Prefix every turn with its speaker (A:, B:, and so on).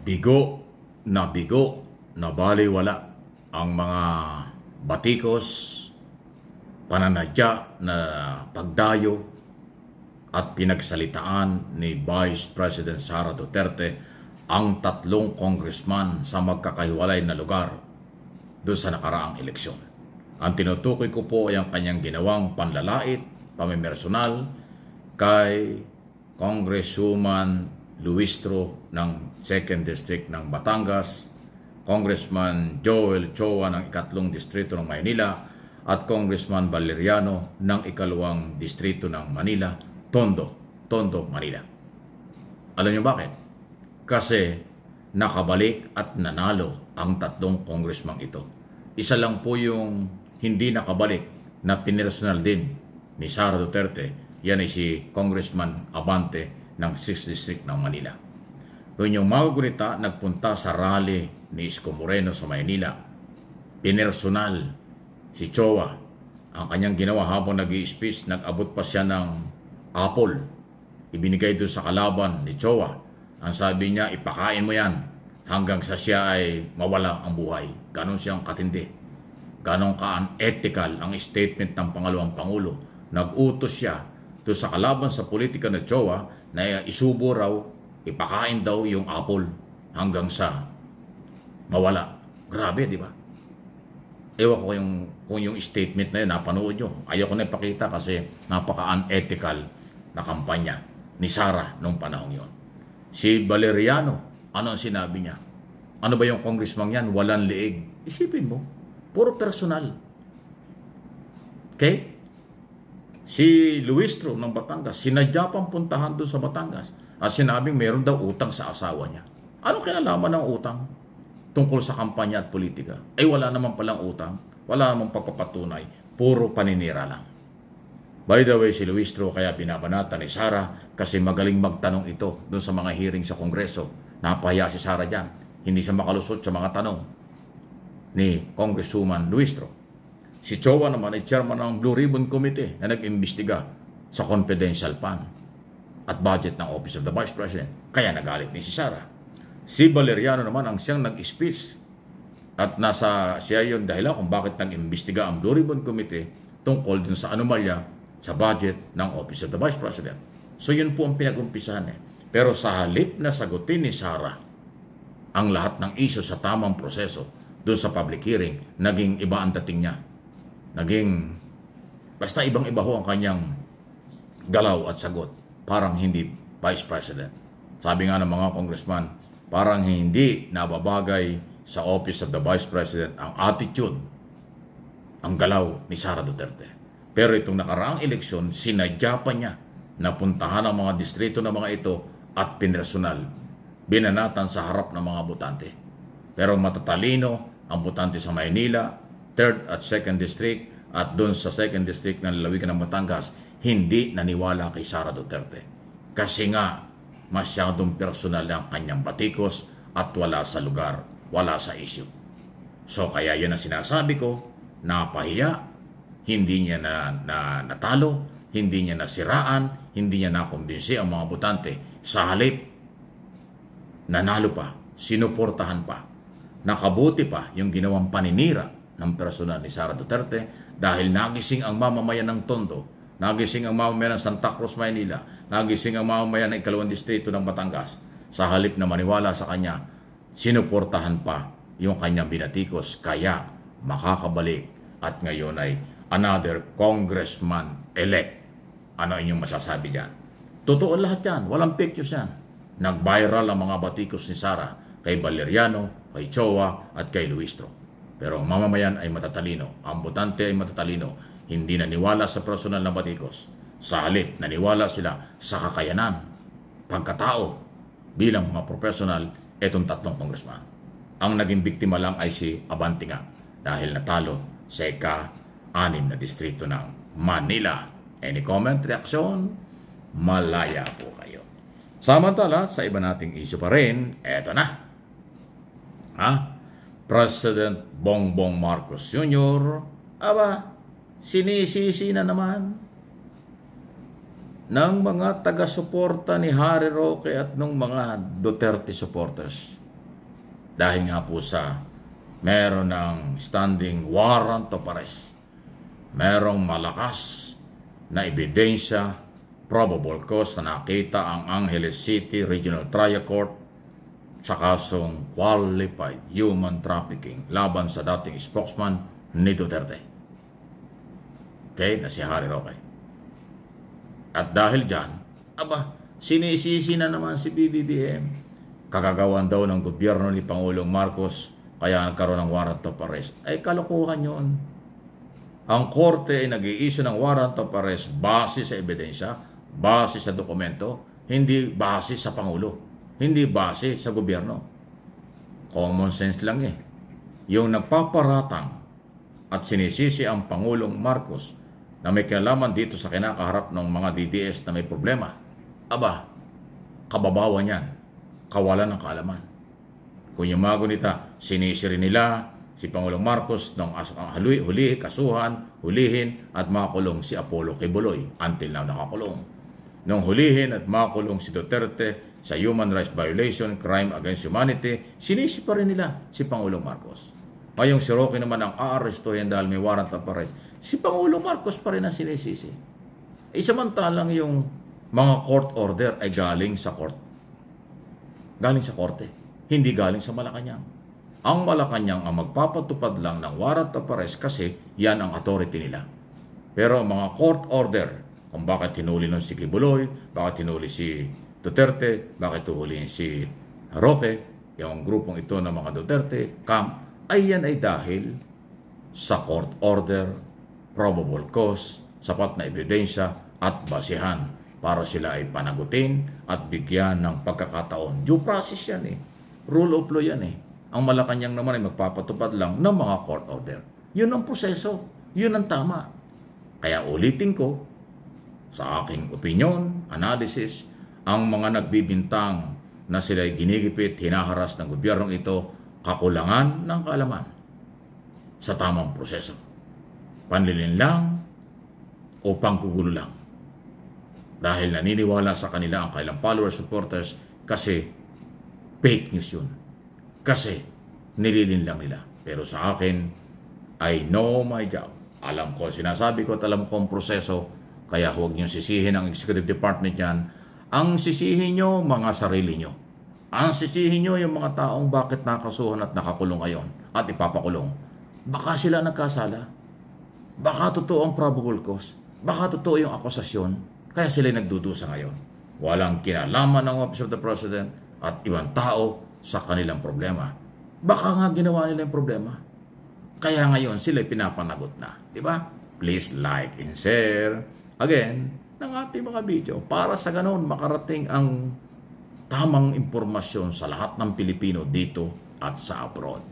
A: bigo na baliwala ang mga batikos, pananadya na pagdayo at pinagsalitaan ni Vice President Sara Duterte ang 3 congressman sa magkakahiwalay na lugar doon sa nakaraang eleksyon. Ang tinutukoy ko po ay ang kanyang ginawang panlalait, pamimersonal kay Congresswoman Luistro ng 2nd District ng Batangas, Congressman Joel Chua ng 3 Distrito ng Maynila, at Congressman Valeriano ng 2 Distrito ng Manila, Tondo, Manila. Alam niyo bakit? Kasi nakabalik at nanalo ang 3 congressman ito. Isa lang po yung hindi nakabalik na pinersonal din ni Sara Duterte. Yan ay si Congressman Abante ng 6th District ng Manila. Kung yung mga gunita nagpunta sa rally ni Isko Moreno sa Maynila, pinersonal si Chua. Ang kanyang ginawa habang nag-i-speech, nag-abot pa siya ng apple. Ibinigay doon sa kalaban ni Chua. Ang sabi niya, ipakain mo yan hanggang sa siya ay mawala ang buhay. Ganon siyang katindi. Ganon ka-unethical ang statement ng pangalawang Pangulo. Nag-utos siya doon sa kalaban sa politika ni Chua na isubo raw, ipakain daw yung apple hanggang sa mawala. Grabe, di ba? Ewan ko kung yung statement na yun, napanood nyo. Ayaw ko na ipakita kasi napaka-unethical na kampanya ni Sara noong panahon yon. Si Valeriano, ano ang sinabi niya? Ano ba yung congressman yan? Walang liig. Isipin mo, puro personal. Okay? Si Luistro ng Batangas, sinadya pang puntahan doon sa Batangas at sinabing meron daw utang sa asawa niya. Ano kinalaman ng utang tungkol sa kampanya at politika? Ay wala naman palang utang, wala naman pagpapatunay, puro paninira lang. By the way, si Luistro kaya binabanata ni Sara kasi magaling magtanong ito doon sa mga hearing sa Kongreso. Napahiya si Sara dyan, hindi siya makalusot sa mga tanong ni Congresswoman Luistro. Si Chua naman ay chairman ng Blue Ribbon Committee na nag-imbestiga sa confidential fund at budget ng Office of the Vice President. Kaya nagalit ni si Sara. Si Valeriano naman ang siyang nag-speech at siya yun dahilan kung bakit nag-imbestiga ang Blue Ribbon Committee tungkol dun sa anomalya sa budget ng Office of the Vice President. So yun po ang pinag-umpisahan eh. Pero sa halip na sagutin ni Sara ang lahat ng issue sa tamang proseso doon sa public hearing, naging iba ang dating niya. Naging, basta ibang-iba ho ang kanyang galaw at sagot. Parang hindi Vice President. Sabi nga ng mga congressman, parang hindi nababagay sa Office of the Vice President ang attitude, ang galaw ni Sara Duterte. Pero itong nakaraang eleksyon, sinadya pa niya na puntahan ang mga distrito ng mga ito at pinersonal, binanatan sa harap ng mga botante. Pero matatalino ang botante sa Maynila, 3rd at 2nd District, at doon sa 2nd District ng lalawigan ng Batangas, hindi naniwala kay Sara Duterte. Kasi nga, masyadong personal ang kanyang batikos at wala sa lugar, wala sa issue. So kaya yun ang sinasabi ko, napahiya, hindi niya natalo, hindi niya nasiraan, hindi niya nakumbinsi ang mga botante. Sa halip, nanalo pa, sinuportahan pa, nakabuti pa yung ginawang paninira ng personal ni Sara Duterte dahil nagising ang mamamayan ng Tondo, nagising ang mamamayan ng Santa Cruz, Maynila, nagising ang mamamayan ng 2 Distrito ng Batangas. Sa halip na maniwala sa kanya, sinuportahan pa yung kanyang binatikos kaya makakabalik at ngayon ay another congressman-elect. Ano inyong masasabi dyan? Totoo lahat yan, walang pictures yan. Nag-viral ang mga batikos ni Sara kay Valeriano, kay Chua at kay Luistro. Pero ang mamamayan ay matatalino, ang botante ay matatalino, hindi naniwala sa personal na batikos. Sa halip, naniwala sila sa kakayanan, pagkatao, bilang mga professional, etong 3 congressman. Ang naging biktima lang ay si Abante nga, dahil natalo sa ika-6 na distrito ng Manila. Any comment, reaksyon? Malaya po kayo. Samantala, sa iba nating issue pa rin, eto na. President Bongbong Marcos Jr. Sinisisi na naman ng mga taga-suporta ni Harry Roque at ng mga Duterte supporters Dahil nga po sa meron ng standing warrant of arrest. Merong malakas na ebidensya, probable cause na nakita ang Angeles City Regional Trial Court sa kasong qualified human trafficking laban sa dating spokesman ni Duterte. Okay, na si Harry Roque. At dahil dyan, sinisisi na naman si BBBM. Kakagawan daw ng gobyerno ni Pangulong Marcos kaya nagkaroon ng warrant of arrest. Ay, kalokohan yun. Ang korte ay nag-i-issue ng warrant of arrest base sa ebidensya, base sa dokumento, hindi base sa Pangulo, hindi base sa gobyerno. Common sense lang eh. Yung nagpaparatang at sinisisi ang Pangulong Marcos na may kinalaman dito sa kinakaharap ng mga DDS na may problema, kababawan yan, kawalan ng kaalaman. Kung yung mga gunita, sinisiri nila si Pangulong Marcos nung hulihin at makulong si Apollo Quiboloy. Until now nakakulong. Nung hulihin at makulong si Duterte sa human rights violation, crime against humanity, sinisi pa rin nila si Pangulong Marcos. Ngayong si Roque naman ang aarestuhin dahil may warrant of arrest. Si Pangulong Marcos pa rin ang sinisisi. Samantalang yung mga court order ay galing sa court. Galing sa korte. Hindi galing sa Malacanang. Ang Malacanang ang magpapatupad lang ng warrant of arrest kasi yan ang authority nila. Pero ang mga court order, kung bakit hinuli nun si Quiboloy, bakit hinuli si Duterte, bakit huhulihin si Roque, yung grupong ito ng mga Duterte, ay yan ay dahil sa court order, probable cause, sapat na ebidensya at basihan para sila ay panagutin at bigyan ng pagkakataon. Due process yan eh. Rule of law yan eh. Ang Malacanang naman ay magpapatupad lang ng mga court order. Yun ang proseso. Yun ang tama. Kaya ulitin ko, sa aking opinion, analysis, ang mga nagbibintang na sila'y ginigipit, hinaharas ng gobyernong ito, kakulangan ng kaalaman sa tamang proseso. Panlilin lang o panggugulo lang. Dahil naniniwala sa kanila ang kailang followers, supporters, kasi fake news yun. Kasi nililin lang nila. Pero sa akin, I know my job. Alam ko, sinasabi ko at alam ko ang proseso, kaya huwag niyong sisihin ang executive department yan. Ang sisihin nyo, mga sarili nyo. Ang sisihin nyo, yung mga taong bakit nakasuhan at nakakulong ngayon at ipapakulong. Baka sila nagkasala. Baka totoo ang probable cause. Baka totoo yung akusasyon. Kaya sila nagdudusa ngayon. Walang kinalaman ng Office of the President at ibang tao sa kanilang problema. Baka nga ginawa nila yung problema. Kaya ngayon sila pinapanagot na. Diba? Please like and share again ng ating mga video para sa ganon makarating ang tamang impormasyon sa lahat ng Pilipino dito at sa abroad.